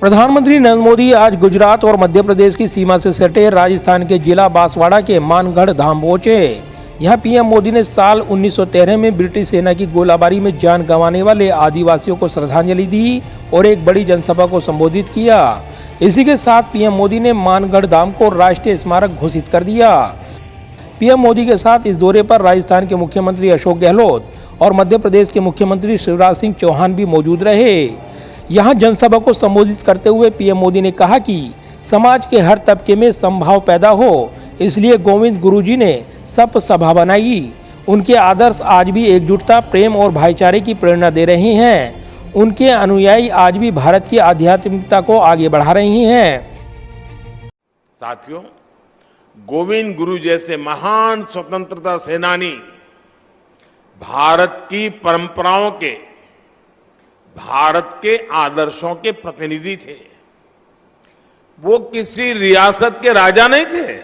प्रधानमंत्री नरेंद्र मोदी आज गुजरात और मध्य प्रदेश की सीमा से सटे राजस्थान के जिला बांसवाड़ा के मानगढ़ धाम पहुंचे। यहां पीएम मोदी ने साल 1913 में ब्रिटिश सेना की गोलाबारी में जान गंवाने वाले आदिवासियों को श्रद्धांजलि दी और एक बड़ी जनसभा को संबोधित किया। इसी के साथ पीएम मोदी ने मानगढ़ धाम को राष्ट्रीय स्मारक घोषित कर दिया। पीएम मोदी के साथ इस दौरे पर राजस्थान के मुख्यमंत्री अशोक गहलोत और मध्य प्रदेश के मुख्यमंत्री शिवराज सिंह चौहान भी मौजूद रहे। यहां जनसभा को संबोधित करते हुए पीएम मोदी ने कहा कि समाज के हर तबके में समभाव पैदा हो, इसलिए गोविंद गुरुजी ने सब सभा बनाई। उनके आदर्श आज भी एकजुटता, प्रेम और भाईचारे की प्रेरणा दे रहे हैं। उनके अनुयायी आज भी भारत की आध्यात्मिकता को आगे बढ़ा रहे हैं। साथियों, गोविंद गुरु जैसे महान स्वतंत्रता सेनानी भारत की परंपराओं के, भारत के आदर्शों के प्रतिनिधि थे। वो किसी रियासत के राजा नहीं थे,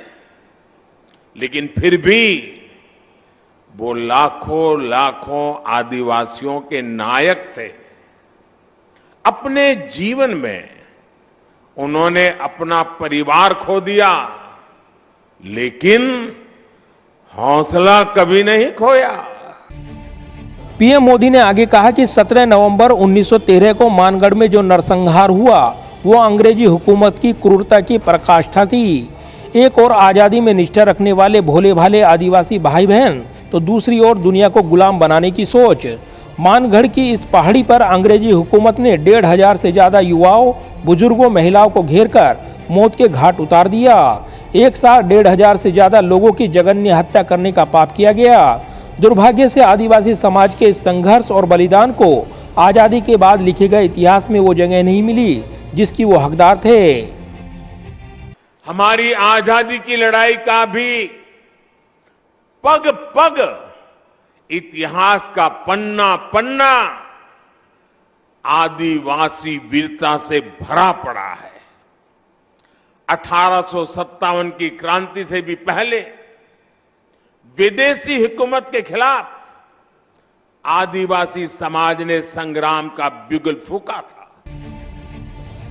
लेकिन फिर भी वो लाखों लाखों आदिवासियों के नायक थे। अपने जीवन में उन्होंने अपना परिवार खो दिया, लेकिन हौसला कभी नहीं खोया। पीएम मोदी ने आगे कहा कि 17 नवंबर 1913 को मानगढ़ में जो नरसंहार हुआ वो अंग्रेजी हुकूमत की क्रूरता की पराकाष्ठा थी। एक और आज़ादी में निष्ठा रखने वाले भोले भाले आदिवासी भाई बहन, तो दूसरी ओर दुनिया को गुलाम बनाने की सोच। मानगढ़ की इस पहाड़ी पर अंग्रेजी हुकूमत ने 1,500 से ज़्यादा युवाओं, बुजुर्गों, महिलाओं को घेर कर मौत के घाट उतार दिया। एक साथ 1,500 से ज़्यादा लोगों की जघन्य हत्या करने का पाप किया गया। दुर्भाग्य से आदिवासी समाज के संघर्ष और बलिदान को आजादी के बाद लिखे गए इतिहास में वो जगह नहीं मिली जिसकी वो हकदार थे। हमारी आजादी की लड़ाई का भी पग पग इतिहास का पन्ना पन्ना आदिवासी वीरता से भरा पड़ा है। 1857 की क्रांति से भी पहले विदेशी हुकूमत के खिलाफ आदिवासी समाज ने संग्राम का बिगुल फूंका था।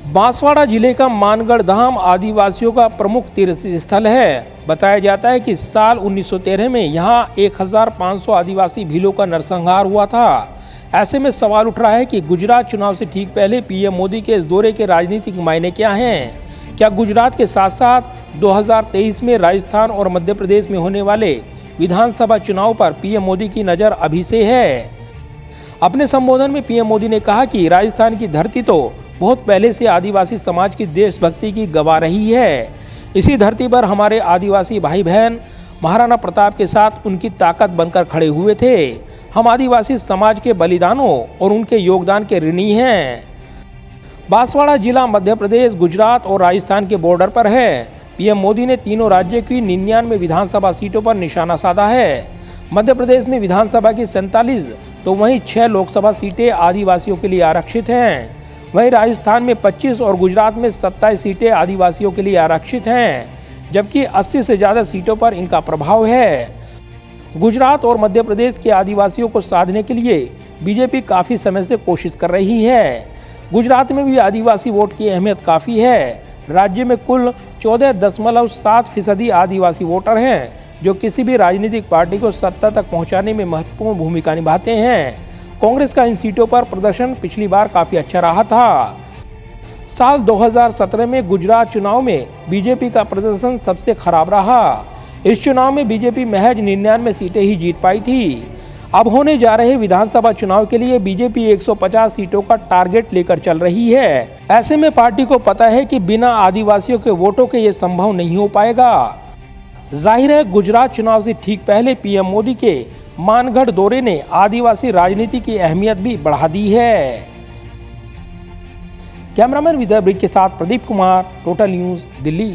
बांसवाड़ा जिले का मानगढ़ धाम आदिवासियों का प्रमुख तीर्थ स्थल है। बताया जाता है कि साल 1913 में यहां 1,500 आदिवासी भीलों का नरसंहार हुआ था। ऐसे में सवाल उठ रहा है कि गुजरात चुनाव से ठीक पहले पीएम मोदी के इस दौरे के राजनीतिक मायने क्या हैं? क्या गुजरात के साथ साथ 2023 में राजस्थान और मध्य प्रदेश में होने वाले विधानसभा चुनाव पर पीएम मोदी की नजर अभी से है? अपने संबोधन में पीएम मोदी ने कहा कि राजस्थान की धरती तो बहुत पहले से आदिवासी समाज की देशभक्ति की गवाह रही है। इसी धरती पर हमारे आदिवासी भाई बहन महाराणा प्रताप के साथ उनकी ताकत बनकर खड़े हुए थे। हम आदिवासी समाज के बलिदानों और उनके योगदान के ऋणी हैं। बांसवाड़ा जिला मध्य प्रदेश, गुजरात और राजस्थान के बॉर्डर पर है। पीएम मोदी ने तीनों राज्यों की 99 विधानसभा सीटों पर निशाना साधा है। मध्य प्रदेश में विधानसभा की 47 तो वहीं 6 लोकसभा सीटें आदिवासियों के लिए आरक्षित हैं। वहीं राजस्थान में 25 और गुजरात में 27 सीटें आदिवासियों के लिए आरक्षित हैं, जबकि 80 से ज़्यादा सीटों पर इनका प्रभाव है। गुजरात और मध्य प्रदेश के आदिवासियों को साधने के लिए बीजेपी काफ़ी समय से कोशिश कर रही है। गुजरात में भी आदिवासी वोट की अहमियत काफ़ी है। राज्य में कुल 14.7% आदिवासी वोटर हैं, जो किसी भी राजनीतिक पार्टी को सत्ता तक पहुंचाने में महत्वपूर्ण भूमिका निभाते हैं। कांग्रेस का इन सीटों पर प्रदर्शन पिछली बार काफी अच्छा रहा था। साल 2017 में गुजरात चुनाव में बीजेपी का प्रदर्शन सबसे खराब रहा। इस चुनाव में बीजेपी महज 99 सीटें ही जीत पाई थी। अब होने जा रहे विधानसभा चुनाव के लिए बीजेपी 150 सीटों का टारगेट लेकर चल रही है। ऐसे में पार्टी को पता है कि बिना आदिवासियों के वोटों के ये संभव नहीं हो पाएगा। जाहिर है, गुजरात चुनाव से ठीक पहले पीएम मोदी के मानगढ़ दौरे ने आदिवासी राजनीति की अहमियत भी बढ़ा दी है। कैमरामैन विदय ब्रिक के साथ प्रदीप कुमार, टोटल न्यूज़, दिल्ली।